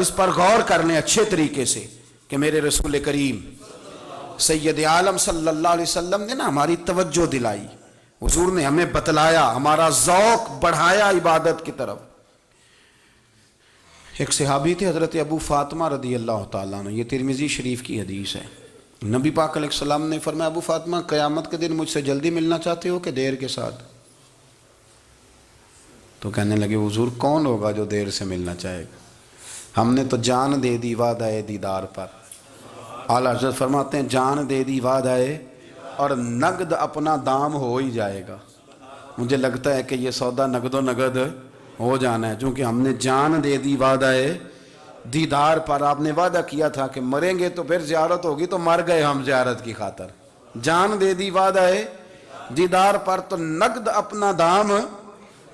اس پر غور کر لیں اچھے طریقے سے کہ میرے رسول کریم سید عالم صلی اللہ علیہ وسلم نے نا ہماری توجہ دلائی، حضور نے ہمیں بتلایا، ہمارا ذوق بڑھایا عبادت کی طرف۔ ایک صحابی تھے حضرت ابو فاطمہ رضی اللہ تعالیٰ عنہ، یہ ترمذی شریف کی حدیث ہے۔ نبی پاک علیہ السلام نے فرمایا ابو فاطمہ قیامت کے دن مجھ سے جلدی ملنا چاہتے ہو کہ دیر کے ساتھ؟ تو کہنے لگے حضور کون ہوگا جو دیر سے ملنا چاہے گا، ہم نے تو جان دے دی وعدہ دیدار پر۔ اعلیٰ حضرت فرماتے ہیں جان دے دی وعدہ اور نقد اپنا دام ہو ہی جائے گا۔ مجھے لگتا ہے کہ یہ سودا نقد و نقد ہو جانا ہے، چونکہ ہم نے جان دے دی وعدہ دیدار پر۔ آپ نے وعدہ کیا تھا کہ مریں گے تو پھر زیارت ہوگی، تو مر گئے ہم زیارت کی خاطر۔ جان دے دی وعدہ دیدار پر تو نقد اپنا دام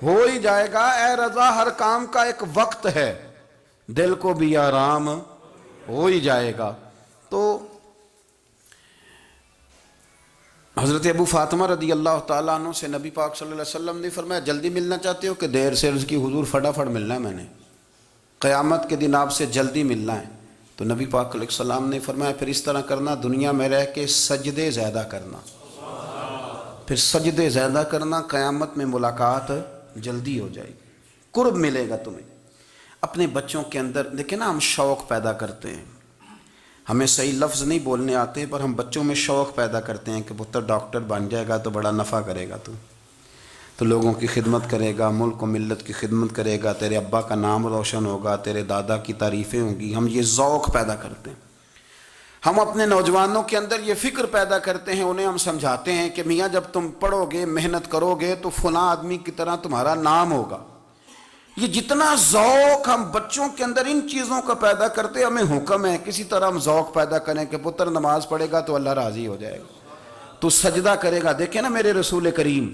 ہو ہی جائے گا۔ اے رضا ہر کام کا ایک وقت ہے، دل کو بھی آرام ہو ہی جائے گا۔ تو حضرت ابو فاطمہ رضی اللہ تعالیٰ عنہ سے نبی پاک صلی اللہ علیہ وسلم نے فرمایا جلدی ملنا چاہتے ہو کہ دیر سے؟ عرض کی حضور فٹافٹ ملنا ہے، میں نے قیامت کے دن آپ سے جلدی ملنا ہے۔ تو نبی پاک علیہ السلام نے فرمایا پھر اس طرح کرنا، دنیا میں رہ کے سجدے زیادہ کرنا، پھر سجدے زیادہ کرنا، قیامت میں ملاقات جلدی ہو جائے گی، قرب ملے گا تمہیں۔ اپنے بچوں کے اندر دیکھیں نا، ہم شوق پیدا کرتے ہیں، ہمیں صحیح لفظ نہیں بولنے آتے پر ہم بچوں میں شوق پیدا کرتے ہیں کہ پتر ڈاکٹر بن جائے گا تو بڑا نفع کرے گا، تو لوگوں کی خدمت کرے گا، ملک و ملت کی خدمت کرے گا، تیرے ابا کا نام روشن ہوگا، تیرے دادا کی تعریفیں ہوں گی۔ ہم یہ ذوق پیدا کرتے ہیں، ہم اپنے نوجوانوں کے اندر یہ فکر پیدا کرتے ہیں، انہیں ہم سمجھاتے ہیں کہ میاں جب تم پڑھو گے، محنت کرو گے تو فلاں آدمی کی طرح تمہارا نام ہوگا۔ یہ جتنا ذوق ہم بچوں کے اندر ان چیزوں کا پیدا کرتے، ہمیں حکم ہے کسی طرح ہم ذوق پیدا کریں کہ پتر نماز پڑھے گا تو اللہ راضی ہو جائے گا، تو سجدہ کرے گا۔ دیکھیں نا میرے رسول کریم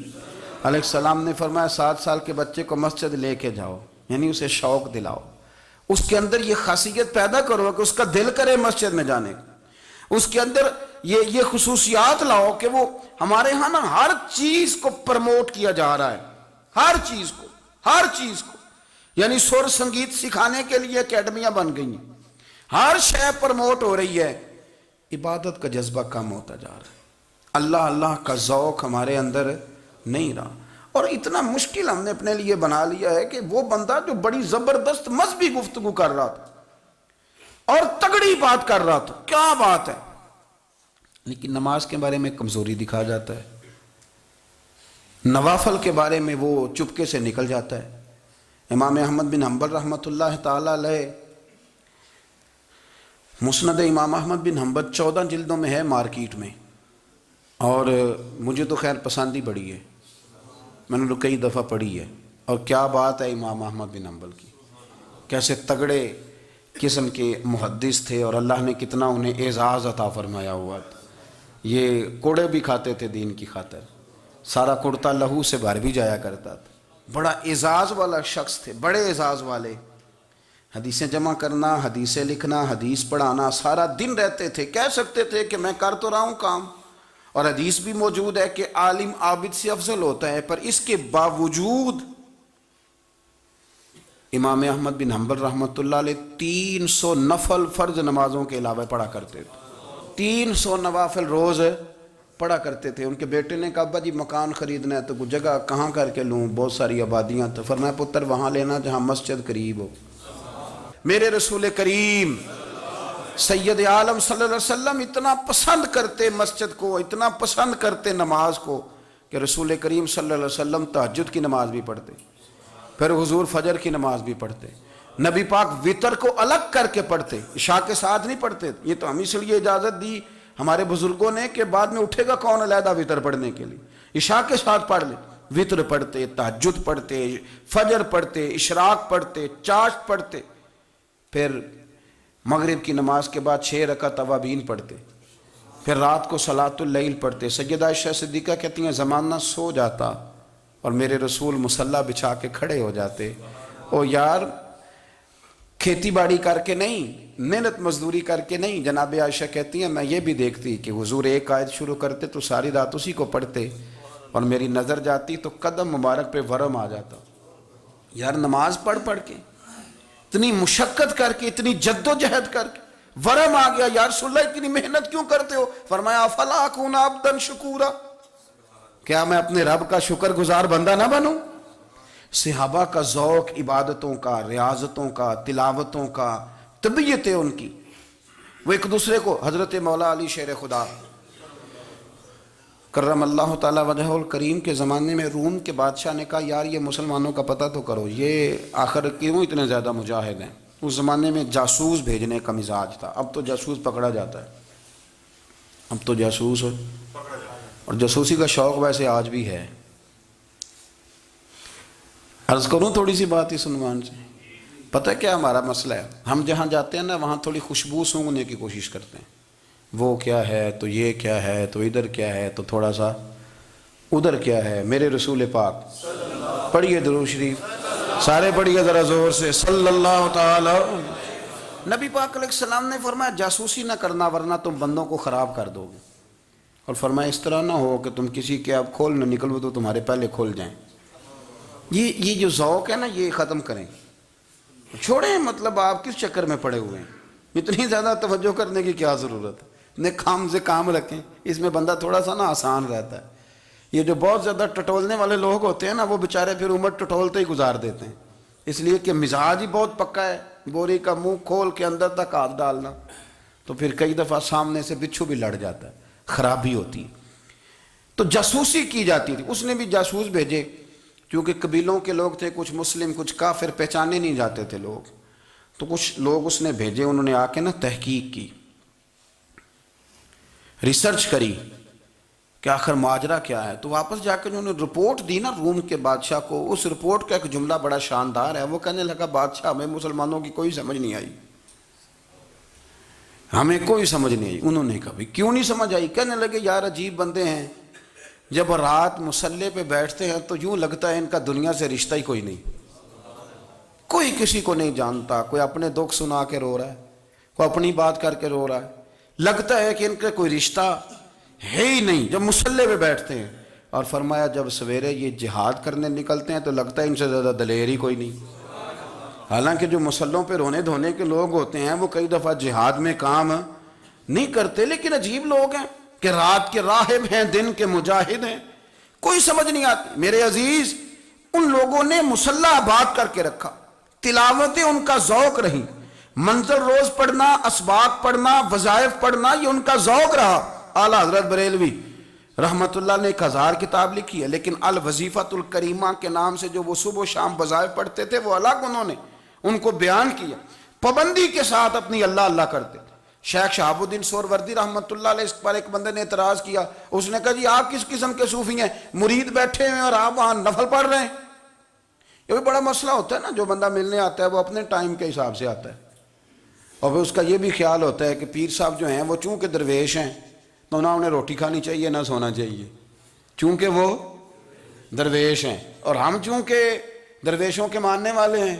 علیہ السلام نے فرمایا 7 سال کے بچے کو مسجد لے کے جاؤ، یعنی اسے شوق دلاؤ، اس کے اندر یہ خاصیت پیدا کرو کہ اس کا دل کرے مسجد میں جانے کا، اس کے اندر یہ خصوصیات لاؤ کہ وہ ہمارے ہاں نا ہر چیز کو پرموٹ کیا جا رہا ہے، ہر چیز کو، یعنی سر سنگیت سکھانے کے لیے اکیڈمیاں بن گئی ہیں، ہر شے پرموٹ ہو رہی ہے، عبادت کا جذبہ کم ہوتا جا رہا ہے، اللہ کا ذوق ہمارے اندر نہیں رہا۔ اور اتنا مشکل ہم نے اپنے لیے بنا لیا ہے کہ وہ بندہ جو بڑی زبردست مذہبی گفتگو کر رہا تھا اور تگڑی بات کر رہا تھا، کیا بات ہے، لیکن نماز کے بارے میں کمزوری دکھا جاتا ہے، نوافل کے بارے میں وہ چپکے سے نکل جاتا ہے۔ امام احمد بن حنبل رحمۃ اللہ تعالیٰ علیہ، مسند امام احمد بن حنبل 14 جلدوں میں ہے مارکیٹ میں، اور مجھے تو خیر پسند ہی بڑی ہے، میں نے تو کئی دفعہ پڑھی ہے۔ اور کیا بات ہے امام احمد بن حنبل کی، کیسے تگڑے قسم کے محدث تھے اور اللہ نے کتنا انہیں اعزاز عطا فرمایا ہوا تھا۔ یہ کوڑے بھی کھاتے تھے دین کی خاطر، سارا کرتا لہو سے بھر بھی جایا کرتا تھا، بڑا اعزاز والا شخص تھے، بڑے اعزاز والے، حدیثیں جمع کرنا، حدیثیں لکھنا، حدیث پڑھانا، سارا دن رہتے تھے۔ کہہ سکتے تھے کہ میں کر تو رہا ہوں کام، اور حدیث بھی موجود ہے کہ عالم عابد سے افضل ہوتا ہے، پر اس کے باوجود امام احمد بن حنبل رحمۃ اللہ علیہ 300 نفل فرض نمازوں کے علاوہ پڑھا کرتے تھے، 300 نوافل روز پڑھا کرتے تھے۔ ان کے بیٹے نے کہا ابا جی مکان خریدنا ہے تو کوئی جگہ کہاں کر کے لوں، بہت ساری آبادیاں، تو فرمایا پتر وہاں لینا جہاں مسجد قریب ہو۔ میرے رسول کریم سید عالم صلی اللہ علیہ وسلم اتنا پسند کرتے مسجد کو، اتنا پسند کرتے نماز کو کہ رسول کریم صلی اللہ علیہ وسلم تہجد کی نماز بھی پڑھتے، پھر حضور فجر کی نماز بھی پڑھتے، نبی پاک وتر کو الگ کر کے پڑھتے، عشاء کے ساتھ نہیں پڑھتے۔ یہ تو ہم اس لیے اجازت دی ہمارے بزرگوں نے کہ بعد میں اٹھے گا کون علیحدہ وتر پڑھنے کے لیے، عشاء کے ساتھ پڑھ لے۔ وتر پڑھتے، تہجد پڑھتے، فجر پڑھتے، اشراق پڑھتے، چاشت پڑھتے، پھر مغرب کی نماز کے بعد 6 رکعت اوابین پڑھتے، پھر رات کو صلاۃ اللیل پڑھتے۔ سیدہ عائشہ صدیقہ کہتی ہیں زمانہ سو جاتا اور میرے رسول مصلی بچھا کے کھڑے ہو جاتے۔ او یار کھیتی باڑی کر کے نہیں، محنت مزدوری کر کے نہیں، جناب عائشہ کہتی ہیں میں یہ بھی دیکھتی کہ حضور ایک آیت شروع کرتے تو ساری رات اسی کو پڑھتے، اور میری نظر جاتی تو قدم مبارک پہ ورم آ جاتا، یار نماز پڑھ کے اتنی مشقت کر کے، اتنی جد و جہد کر کے ورم آ گیا، یا رسول اللہ اتنی محنت کیوں کرتے ہو؟ فرمایا افلا اکون عبدا شکورا، کیا میں اپنے رب کا شکر گزار بندہ نہ بنوں؟ صحابہ کا ذوق عبادتوں کا، ریاضتوں کا، تلاوتوں کا، طبیعت ان کی، وہ ایک دوسرے کو، حضرت مولا علی شیر خدا کرم اللہ تعالی وجہہ الکریم کے زمانے میں روم کے بادشاہ نے کہا یار یہ مسلمانوں کا پتہ تو کرو، یہ آخر کیوں اتنے زیادہ مجاہد ہیں؟ اس زمانے میں جاسوس بھیجنے کا مزاج تھا، اب تو جاسوس پکڑا جاتا ہے، اب تو جاسوس اور جاسوسی کا شوق ویسے آج بھی ہے۔ عرض کروں تھوڑی سی بات اس عنوان سے، پتہ ہے کیا ہمارا مسئلہ ہے؟ ہم جہاں جاتے ہیں نا وہاں تھوڑی خوشبو سونگھنے کی کوشش کرتے ہیں، وہ کیا ہے تو یہ کیا ہے تو ادھر کیا ہے تو تھوڑا سا ادھر کیا ہے۔ میرے رسول پاک، پڑھیے درود شریف، سارے پڑھیے ذرا زور سے، صلی اللہ تعالی۔ نبی پاک علیہ السلام نے فرمایا جاسوسی نہ کرنا ورنہ تم بندوں کو خراب کر دو گے، اور فرمایا اس طرح نہ ہو کہ تم کسی کے اب کھول نہ نکلو تو تمہارے پہلے کھول جائیں۔ یہ جو ذوق ہے نا یہ ختم کریں، چھوڑیں، مطلب آپ کس چکر میں پڑے ہوئے ہیں؟ اتنی زیادہ توجہ کرنے کی کیا ضرورت ہے؟ اپنے کام سے کام رکھیں، اس میں بندہ تھوڑا سا نا آسان رہتا ہے۔ یہ جو بہت زیادہ ٹٹولنے والے لوگ ہوتے ہیں نا وہ بیچارے پھر عمر ٹٹولتے ہی گزار دیتے ہیں، اس لیے کہ مزاج ہی بہت پکا ہے، بوری کا منہ کھول کے اندر تک ہاتھ ڈالنا، تو پھر کئی دفعہ سامنے سے بچھو بھی لڑ جاتا ہے، خرابی ہوتی ہے۔ تو جاسوسی کی جاتی تھی، اس نے بھی جاسوس بھیجے، کیونکہ قبیلوں کے لوگ تھے، کچھ مسلم کچھ کافر، پہچانے نہیں جاتے تھے لوگ، تو کچھ لوگ اس نے بھیجے، انہوں نے آ کے نا تحقیق کی، ریسرچ کری کہ آخر ماجرا کیا ہے، تو واپس جا کے انہوں نے رپورٹ دی نا روم کے بادشاہ کو۔ اس رپورٹ کا ایک جملہ بڑا شاندار ہے، وہ کہنے لگا بادشاہ ہمیں مسلمانوں کی کوئی سمجھ نہیں آئی، ہمیں کوئی سمجھ نہیں آئی۔ انہوں نے کہا کیوں نہیں سمجھ آئی؟ کہنے لگے یار عجیب بندے ہیں، جب رات مصلے پہ بیٹھتے ہیں تو یوں لگتا ہے ان کا دنیا سے رشتہ ہی کوئی نہیں، کوئی کسی کو نہیں جانتا، کوئی اپنے دکھ سنا کے رو رہا ہے، کوئی اپنی بات کر کے رو رہا ہے، لگتا ہے کہ ان کا کوئی رشتہ ہے ہی نہیں جب مصلے پہ بیٹھتے ہیں۔ اور فرمایا جب سویرے یہ جہاد کرنے نکلتے ہیں تو لگتا ہے ان سے زیادہ دلیر ہی کوئی نہیں، حالانکہ جو مسلوں پہ رونے دھونے کے لوگ ہوتے ہیں وہ کئی دفعہ جہاد میں کام نہیں کرتے، لیکن عجیب لوگ ہیں کہ رات کے راہب ہیں، دن کے مجاہد ہیں، کوئی سمجھ نہیں آتی۔ میرے عزیز، ان لوگوں نے مصلح آباد کر کے رکھا، تلاوتیں ان کا ذوق رہی، منظر روز پڑھنا، اسباق پڑھنا، وظائف پڑھنا، یہ ان کا ذوق رہا۔ اعلیٰ حضرت بریلوی رحمت اللہ نے 1000 کتاب لکھی ہے، لیکن الوظیفۃ الکریمہ کے نام سے جو وہ صبح و شام وظائف پڑھتے تھے وہ الگ انہوں نے ان کو بیان کیا، پابندی کے ساتھ اپنی اللہ اللہ کرتے تھے۔ شیخ شہاب الدین سہروردی رحمت اللہ علیہ اس پر ایک بندے نے اعتراض کیا، اس نے کہا جی آپ کس قسم کے صوفی ہیں، مرید بیٹھے ہیں اور آپ وہاں نفل پڑھ رہے ہیں؟ یہ بھی بڑا مسئلہ ہوتا ہے نا، جو بندہ ملنے آتا ہے وہ اپنے ٹائم کے حساب سے آتا ہے، اور پھر اس کا یہ بھی خیال ہوتا ہے کہ پیر صاحب جو ہیں وہ چونکہ درویش ہیں تو نہ انہیں روٹی کھانی چاہیے نہ سونا چاہیے، چونکہ وہ درویش ہیں، اور ہم چونکہ درویشوں کے ماننے والے ہیں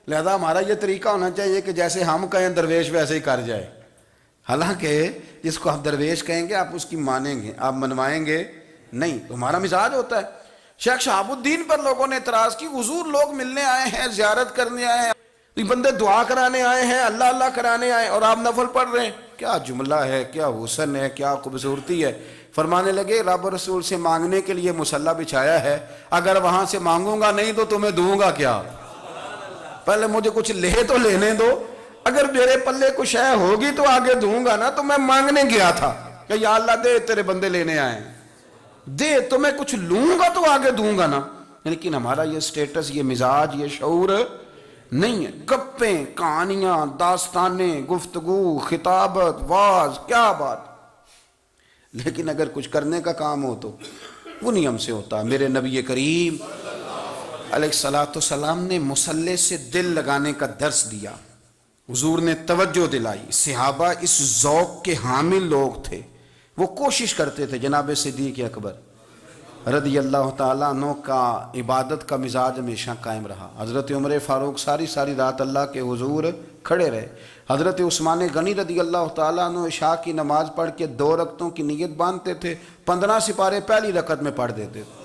لہذا ہمارا یہ طریقہ ہونا چاہیے کہ جیسے ہم کہیں درویش ویسے ہی کر جائے۔ حالانکہ جس کو آپ درویش کہیں گے آپ اس کی مانیں گے، آپ منوائیں گے نہیں، تو ہمارا مزاج ہوتا ہے۔ شیخ شہاب الدین پر لوگوں نے اعتراض کی، حضور لوگ ملنے آئے ہیں، زیارت کرنے آئے ہیں، یہ بندے دعا کرانے آئے ہیں، اللہ اللہ کرانے آئے اور آپ نفل پڑھ رہے ہیں، کیا جملہ ہے، کیا حسن ہے، کیا خوبصورتی ہے۔ فرمانے لگے رب رسول سے مانگنے کے لیے مصلی بچھایا ہے، اگر وہاں سے مانگوں گا نہیں تو تمہیں دوں گا کیا؟ پہلے مجھے کچھ لے تو لینے دو، اگر میرے پلے کچھ ہے ہوگی تو آگے دوں گا نا، تو میں مانگنے گیا تھا کہ یا اللہ دے تیرے بندے لینے آئے، دے تو میں کچھ لوں گا تو آگے دوں گا نا۔ لیکن ہمارا یہ سٹیٹس، یہ مزاج، یہ شعور نہیں ہے۔ گپیں، کہانیاں، داستانیں، گفتگو، خطابت، واز، کیا بات، لیکن اگر کچھ کرنے کا کام ہو تو وہ نہیں ہم سے ہوتا۔ میرے نبی کریم علیہ السلام نے مصلی سے دل لگانے کا درس دیا، حضور نے توجہ دلائی، صحابہ اس ذوق کے حامل لوگ تھے، وہ کوشش کرتے تھے۔ جناب صدیق اکبر رضی اللہ تعالیٰ عنہ کا عبادت کا مزاج ہمیشہ قائم رہا۔ حضرت عمر فاروق ساری رات اللہ کے حضور کھڑے رہے۔ حضرت عثمان غنی رضی اللہ تعالیٰ عنہ عشاء کی نماز پڑھ کے 2 رکعتوں کی نیت باندھتے تھے، 15 سپارے پہلی رکعت میں پڑھ دیتے تھے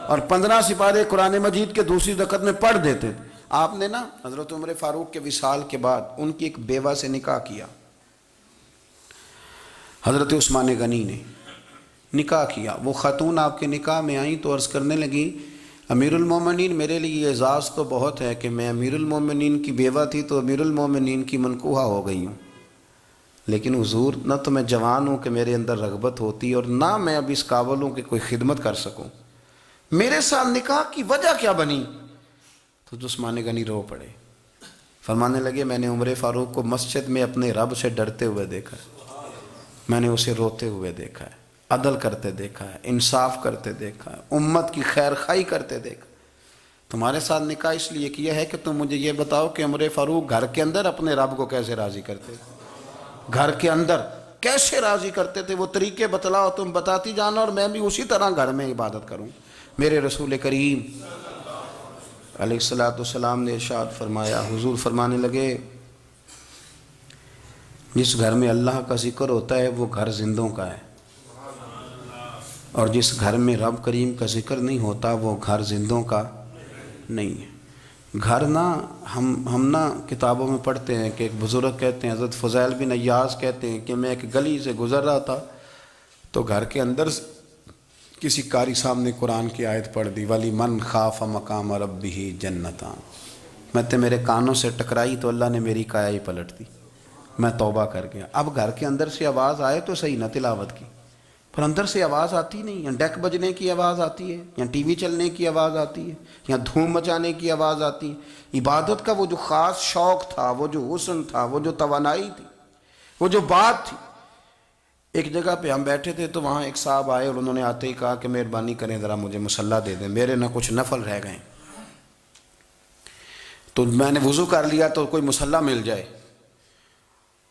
اور 15 سپارے قرآن مجید کے دوسری رکعت میں پڑھ دیتے تھے۔ آپ نے نا حضرت عمر فاروق کے وصال کے بعد ان کی ایک بیوہ سے نکاح کیا، حضرت عثمان غنی نے نکاح کیا۔ وہ خاتون آپ کے نکاح میں آئیں تو عرض کرنے لگیں امیر المومنین میرے لیے اعزاز تو بہت ہے کہ میں امیر المومنین کی بیوہ تھی تو امیر المومنین کی منکوحہ ہو گئی ہوں، لیکن حضور نہ تو میں جوان ہوں کہ میرے اندر رغبت ہوتی اور نہ میں اب اس قابل ہوں کہ کوئی خدمت کر سکوں، میرے ساتھ نکاح کی وجہ کیا بنی؟ تو عثمان غنی رو پڑے، فرمانے لگے میں نے عمر فاروق کو مسجد میں اپنے رب سے ڈرتے ہوئے دیکھا ہے، میں نے اسے روتے ہوئے دیکھا ہے، عدل کرتے دیکھا ہے، انصاف کرتے دیکھا ہے، امت کی خیر خواہی کرتے دیکھا۔ تمہارے ساتھ نکاح اس لیے کیا ہے کہ تم مجھے یہ بتاؤ کہ عمر فاروق گھر کے اندر اپنے رب کو کیسے راضی کرتے تھے، گھر کے اندر کیسے راضی کرتے تھے، وہ طریقے بتلاؤ، تم بتاتی جانا اور میں بھی اسی طرح گھر میں عبادت کروں۔ میرے رسول کریم علیہ السلام نے ارشاد فرمایا، حضور فرمانے لگے جس گھر میں اللہ کا ذکر ہوتا ہے وہ گھر زندوں کا ہے، اور جس گھر میں رب کریم کا ذکر نہیں ہوتا وہ گھر زندوں کا نہیں ہے۔ گھر نا ہم نا کتابوں میں پڑھتے ہیں کہ ایک بزرگ کہتے ہیں، حضرت فضیل بن عیاض کہتے ہیں کہ میں ایک گلی سے گزر رہا تھا تو گھر کے اندر کسی قاری صاحب نے قرآن کی آیت پڑھ دی وَلِمَنْ خَافَ مَقَامَ رَبِّهِ جَنَّتَانِ، میں تو میرے کانوں سے ٹکرائی تو اللہ نے میری کایا ہی پلٹ دی، میں توبہ کر گیا۔ اب گھر کے اندر سے آواز آئے تو صحیح نہ تلاوت کی، پر اندر سے آواز آتی نہیں، یا ڈیک بجنے کی آواز آتی ہے، یا ٹی وی چلنے کی آواز آتی ہے، یا دھوم مچانے کی آواز آتی ہے۔ عبادت کا وہ جو خاص شوق تھا، وہ جو حسن تھا، وہ جو توانائی تھی، وہ جو بات تھی۔ ایک جگہ پہ ہم بیٹھے تھے تو وہاں ایک صاحب آئے اور انہوں نے آتے ہی کہا کہ مہربانی کریں ذرا مجھے مصلی دے دیں، میرے نہ کچھ نفل رہ گئے۔ تو میں نے وضو کر لیا تو کوئی مصلی مل جائے،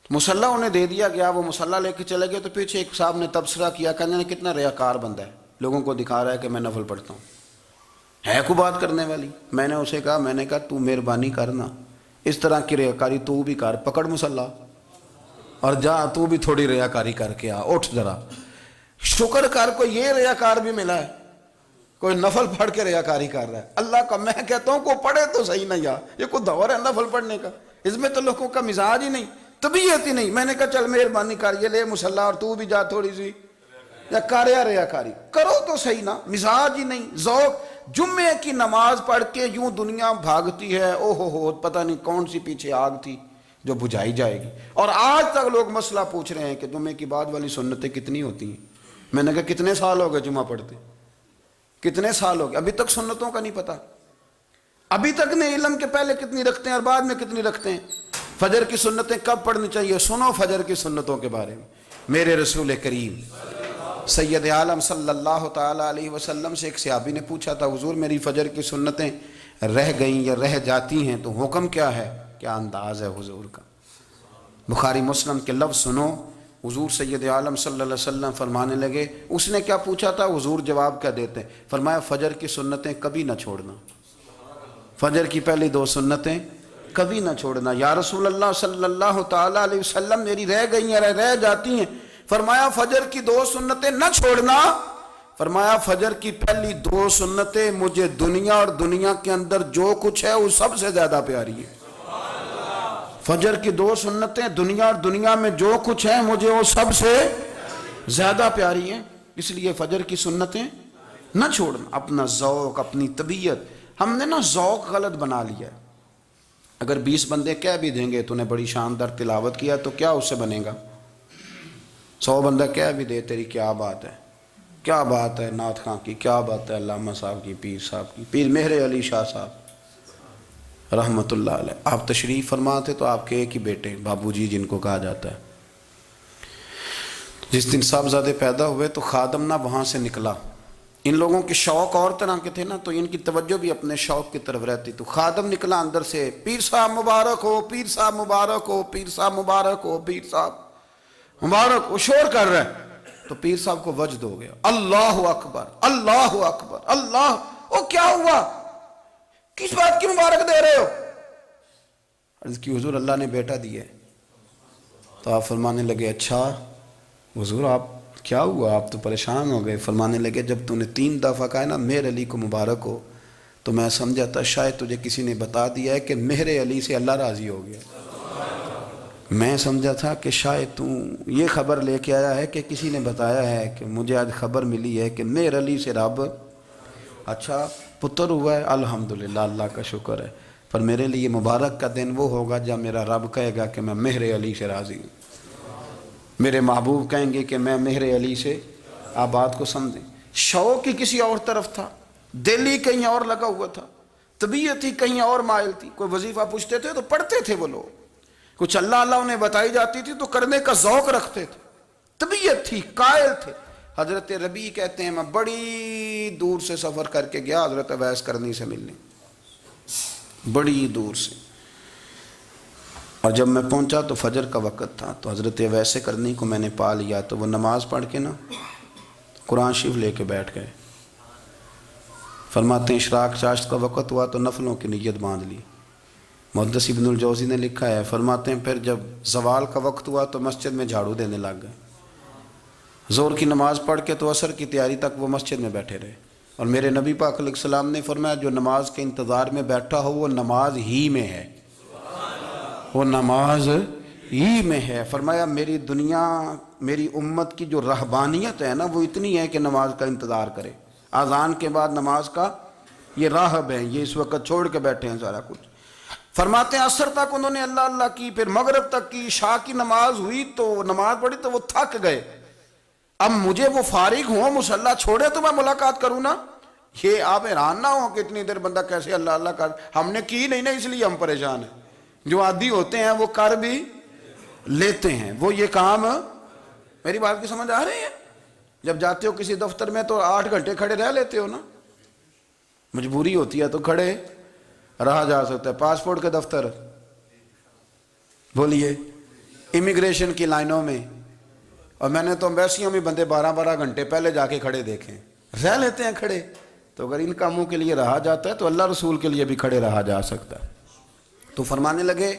مصلی انہیں دے دیا گیا، وہ مصلی لے کے چلے گئے تو پیچھے ایک صاحب نے تبصرہ کیا، کہنے نے کتنا ریاکار بندہ ہے، لوگوں کو دکھا رہا ہے کہ میں نفل پڑھتا ہوں، ہے کوئی بات کرنے والی؟ میں نے اسے کہا تو مہربانی کرنا اس طرح کی ریاکاری تو بھی کر، پکڑ مصلی اور جا تو بھی تھوڑی ریاکاری کر کے آ، اٹھ ذرا، شکر کر کوئی یہ ریاکار بھی ملا ہے، کوئی نفل پڑھ کے ریاکاری کر رہا ہے۔ اللہ کا میں کہتا ہوں کو پڑھے تو صحیح نہ، یہ کوئی دور ہے نفل پڑھنے کا؟ اس میں تو لوگوں کا مزاج ہی نہیں، طبیعت ہی نہیں۔ میں نے کہا چل مہربانی کر یہ لے مصلی اور تو بھی جا تھوڑی سی یا کر یا ریاکاری کرو تو صحیح نا، مزاج ہی نہیں، ذوق۔ جمعے کی نماز پڑھ کے یوں دنیا بھاگتی ہے، او ہو پتہ نہیں کون سی پیچھے آگ تھی جو بجھائی جائے گی، اور آج تک لوگ مسئلہ پوچھ رہے ہیں کہ جمعے کی بعد والی سنتیں کتنی ہوتی ہیں۔ میں نے کہا کتنے سال ہو گئے جمعہ پڑھتے، کتنے سال ہو گئے، ابھی تک سنتوں کا نہیں پتہ، ابھی تک نہیں علم کے پہلے کتنی رکھتے ہیں اور بعد میں کتنی رکھتے ہیں۔ فجر کی سنتیں کب پڑھنی چاہیے، سنو فجر کی سنتوں کے بارے میں۔ میرے رسول کریم سید عالم صلی اللہ تعالیٰ علیہ وسلم سے ایک صحابی نے پوچھا تھا حضور میری فجر کی سنتیں رہ گئیں یا رہ جاتی ہیں تو حکم کیا ہے، کیا انداز ہے حضور کا۔ بخاری مسلم کے لفظ سنو، حضور سید عالم صلی اللہ علیہ وسلم فرمانے لگے، اس نے کیا پوچھا تھا، حضور جواب کیا دیتے ہیں، فرمایا فجر کی سنتیں کبھی نہ چھوڑنا، فجر کی پہلی 2 سنتیں کبھی نہ چھوڑنا۔ یا رسول اللہ صلی اللہ تعالیٰ علیہ وسلم میری رہ گئی ہیں، رہ جاتی ہیں، فرمایا فجر کی 2 سنتیں نہ چھوڑنا، فرمایا فجر کی پہلی 2 سنتیں مجھے دنیا اور دنیا کے اندر جو کچھ ہے وہ سب سے زیادہ پیاری ہے۔ فجر کی 2 سنتیں دنیا اور دنیا میں جو کچھ ہے مجھے وہ سب سے زیادہ پیاری ہیں، اس لیے فجر کی سنتیں نہ چھوڑنا۔ اپنا ذوق، اپنی طبیعت، ہم نے نا ذوق غلط بنا لیا ہے۔ اگر 20 بندے کہہ بھی دیں گے تو نے بڑی شاندار تلاوت کیا تو کیا اس سے بنے گا؟ 100 بندہ کہہ بھی دے تیری کیا بات ہے، کیا بات ہے نعت خاں کی، کیا بات ہے علامہ صاحب کی، پیر صاحب کی، پیر مہر علی شاہ صاحب رحمۃ اللہ علیہ۔ آپ تشریف فرما تھے تو آپ کے ایک ہی بیٹے بابو جی جن کو کہا جاتا ہے، جس دن صاحبزادے پیدا ہوئے تو خادم نہ وہاں سے نکلا، ان لوگوں کے شوق اور طرح کے تھے نا تو ان کی توجہ بھی اپنے شوق کی طرف رہتی، تو خادم نکلا اندر سے، پیر صاحب مبارک ہو، پیر صاحب مبارک ہو، پیر صاحب مبارک ہو، پیر صاحب مبارک، وہ شور کر رہے ہیں تو پیر صاحب کو وجد ہو گیا، اللہ اکبر اللہ اکبر اللہ، وہ کیا ہوا، کس بات کی مبارک دے رہے ہو؟ عرض کی حضور اللہ نے بیٹا دیا ہے۔ تو آپ فرمانے لگے اچھا حضور آپ کیا ہوا، آپ تو پریشان ہو گئے۔ فرمانے لگے جب تو نے 3 دفعہ کہا نا میر علی کو مبارک ہو تو میں سمجھا تھا شاید تجھے کسی نے بتا دیا ہے کہ مہر علی سے اللہ راضی ہو گیا۔ میں سمجھا تھا کہ شاید تو یہ خبر لے کے آیا ہے کہ کسی نے بتایا ہے کہ مجھے آج خبر ملی ہے کہ مہر علی سے رب اچھا پتر ہوا ہے، الحمدللہ، اللہ کا شکر ہے۔ پر میرے لیے مبارک کا دن وہ ہوگا جب میرا رب کہے گا کہ میں مہر علی سے راضی ہوں، میرے محبوب کہیں گے کہ میں مہر علی سے۔ آپ بات کو سمجھیں، شوق ہی کسی اور طرف تھا، دل ہی کہیں اور لگا ہوا تھا، طبیعت ہی کہیں اور مائل تھی۔ کوئی وظیفہ پوچھتے تھے تو پڑھتے تھے وہ لوگ، کچھ اللہ اللہ انہیں بتائی جاتی تھی تو کرنے کا ذوق رکھتے تھے، طبیعت تھی، قائل تھے۔ حضرت ربیع کہتے ہیں میں بڑی دور سے سفر کر کے گیا حضرت اویس کرنی سے ملنے، بڑی دور سے، اور جب میں پہنچا تو فجر کا وقت تھا، تو حضرت اویس کرنی کو میں نے پا لیا، تو وہ نماز پڑھ کے نا قرآن شریف لے کے بیٹھ گئے۔ فرماتے ہیں اشراق چاشت کا وقت ہوا تو نفلوں کی نیت باندھ لی۔ محدث ابن الجوزی نے لکھا ہے، فرماتے ہیں پھر جب زوال کا وقت ہوا تو مسجد میں جھاڑو دینے لگ گئے، ظہر کی نماز پڑھ کے تو عصر کی تیاری تک وہ مسجد میں بیٹھے رہے۔ اور میرے نبی پاک علیہ السلام نے فرمایا جو نماز کے انتظار میں بیٹھا ہو وہ نماز ہی میں ہے، وہ نماز ہی میں ہے۔ فرمایا میری دنیا، میری امت کی جو رہبانیت ہے نا وہ اتنی ہے کہ نماز کا انتظار کرے، اذان کے بعد نماز کا یہ راہب ہیں، یہ اس وقت چھوڑ کے بیٹھے ہیں سارا کچھ۔ فرماتے ہیں عصر تک انہوں نے اللہ اللہ کی، پھر مغرب تک کی، عشاء کی نماز ہوئی تو نماز پڑھی تو وہ تھک گئے۔ اب مجھے وہ فارغ ہوں، مصلی چھوڑے تو میں ملاقات کروں نا۔ یہ آپ حیران نہ ہوں کہ اتنی دیر بندہ کیسے اللہ اللہ کر، ہم نے کی نہیں نا اس لیے ہم پریشان ہیں۔ جو عادی ہوتے ہیں وہ کر بھی لیتے ہیں، وہ یہ کام۔ میری بات کی سمجھ آ رہی ہے؟ جب جاتے ہو کسی دفتر میں تو 8 گھنٹے کھڑے رہ لیتے ہو نا، مجبوری ہوتی ہے تو کھڑے رہا جا سکتا ہے۔ پاسپورٹ کے دفتر بولیے، امیگریشن کی لائنوں میں، اور میں نے تو امبیسیوں میں بندے 12 گھنٹے پہلے جا کے کھڑے دیکھیں، رہ لیتے ہیں کھڑے۔ تو اگر ان کاموں کے لیے رہا جاتا ہے تو اللہ رسول کے لیے بھی کھڑے رہا جا سکتا ہے۔ تو فرمانے لگے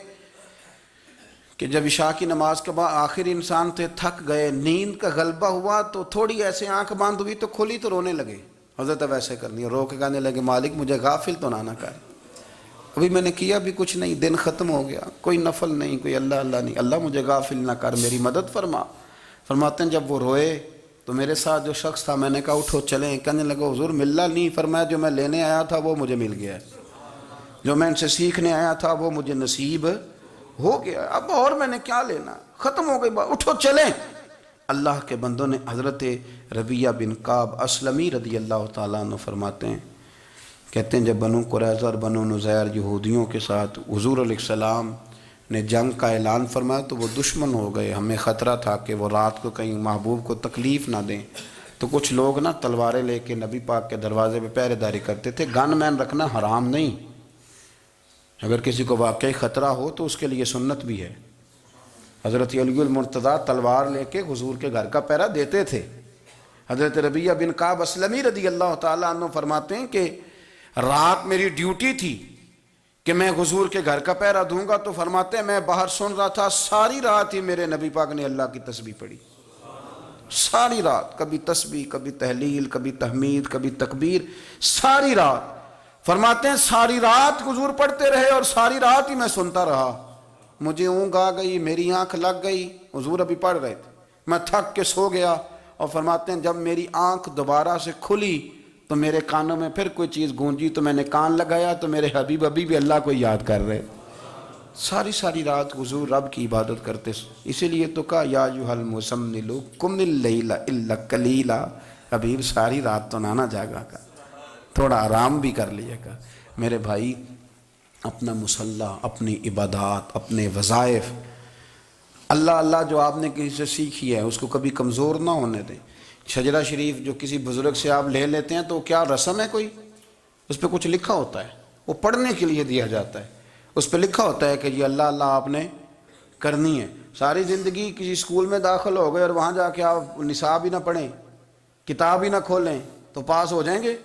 کہ جب عشاء کی نماز کے بعد آخر انسان تھے، تھک گئے، نیند کا غلبہ ہوا تو تھوڑی ایسے آنکھ بند ہوئی تو کھلی تو رونے لگے۔ حضرت ویسے کرنی رو کے کہنے لگے مالک مجھے غافل تو نہ کر، ابھی میں نے کیا بھی کچھ نہیں، دن ختم ہو گیا، کوئی نفل نہیں، کوئی اللہ اللہ نہیں، اللہ مجھے غافل نہ کر، میری مدد فرما۔ فرماتے ہیں جب وہ روئے تو میرے ساتھ جو شخص تھا میں نے کہا اٹھو چلیں، کہنے لگا حضور ملا نہیں۔ فرمایا جو میں لینے آیا تھا وہ مجھے مل گیا، جو میں ان سے سیکھنے آیا تھا وہ مجھے نصیب ہو گیا، اب اور میں نے کیا لینا، ختم ہو گئی بات، اٹھو چلیں۔ اللہ کے بندوں نے حضرت ربیعہ بن کعب اسلمی رضی اللہ تعالیٰ عنہ فرماتے ہیں، کہتے ہیں جب بنو قریظہ اور بنو نذیر یہودیوں کے ساتھ حضور علیہ السلام نے جنگ کا اعلان فرمایا تو وہ دشمن ہو گئے، ہمیں خطرہ تھا کہ وہ رات کو کہیں محبوب کو تکلیف نہ دیں، تو کچھ لوگ نا تلواریں لے کے نبی پاک کے دروازے پہ پہرے داری کرتے تھے۔ گن مین رکھنا حرام نہیں، اگر کسی کو واقعی خطرہ ہو تو اس کے لیے سنت بھی ہے۔ حضرت علی المرتضیٰ تلوار لے کے حضور کے گھر کا پہرا دیتے تھے۔ حضرت ربیعہ بن کعب اسلمی رضی اللہ تعالیٰ عنہ فرماتے ہیں کہ رات میری ڈیوٹی تھی کہ میں حضور کے گھر کا پہرا دوں گا، تو فرماتے ہیں میں باہر سن رہا تھا، ساری رات ہی میرے نبی پاک نے اللہ کی تسبیح پڑھی، ساری رات، کبھی تسبیح، کبھی تحلیل، کبھی تحمید، کبھی تکبیر، ساری رات۔ فرماتے ہیں ساری رات حضور پڑھتے رہے اور ساری رات ہی میں سنتا رہا، مجھے اونگ آ گئی، میری آنکھ لگ گئی، حضور ابھی پڑھ رہے تھے، میں تھک کے سو گیا۔ اور فرماتے ہیں جب میری آنکھ دوبارہ سے کھلی تو میرے کانوں میں پھر کوئی چیز گونجی، تو میں نے کان لگایا تو میرے حبیب ابھی بھی اللہ کو یاد کر رہے، ساری رات حضور رب کی عبادت کرتے۔ اسی لیے تو کہا یا ایھا المزمل قم اللیل الا قلیلا، حبیب ساری رات تو نہ جاگا کا، تھوڑا آرام بھی کر لیے گا۔ میرے بھائی اپنا مصلی، اپنی عبادات، اپنے وظائف، اللہ اللہ جو آپ نے کسی سے سیکھی ہے اس کو کبھی کمزور نہ ہونے دیں۔ شجرہ شریف جو کسی بزرگ سے آپ لے لیتے ہیں تو کیا رسم ہے کوئی؟ اس پہ کچھ لکھا ہوتا ہے، وہ پڑھنے کے لیے دیا جاتا ہے، اس پہ لکھا ہوتا ہے کہ یہ اللہ اللہ آپ نے کرنی ہے۔ ساری زندگی کسی اسکول میں داخل ہو گئے اور وہاں جا کے آپ نصاب ہی نہ پڑھیں، کتاب ہی نہ کھولیں تو پاس ہو جائیں گے؟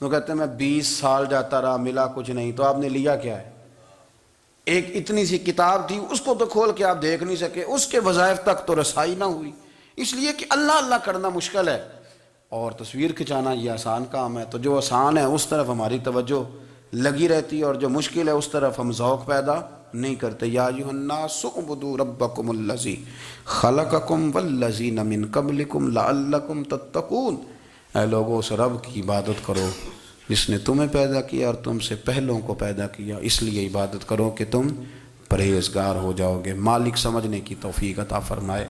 وہ کہتے ہیں میں 20 سال جاتا رہا ملا کچھ نہیں، تو آپ نے لیا کیا ہے؟ ایک اتنی سی کتاب تھی، اس کو تو کھول کے آپ دیکھ نہیں سکے، اس کے وظائف تک تو رسائی نہ ہوئی، اس لیے کہ اللہ اللہ کرنا مشکل ہے۔ اور تصویر کھنچانا یہ آسان کام ہے، تو جو آسان ہے اس طرف ہماری توجہ لگی رہتی ہے، اور جو مشکل ہے اس طرف ہم ذوق پیدا نہیں کرتے۔ یا ایھا الناس اعبدوا ربکم الذی خلقکم والذین من قبلکم لعلکم تتقون، اے لوگوں اس رب کی عبادت کرو جس نے تمہیں پیدا کیا اور تم سے پہلوں کو پیدا کیا، اس لیے عبادت کرو کہ تم پرہیزگار ہو جاؤ گے۔ مالک سمجھنے کی توفیق عطا فرمائے۔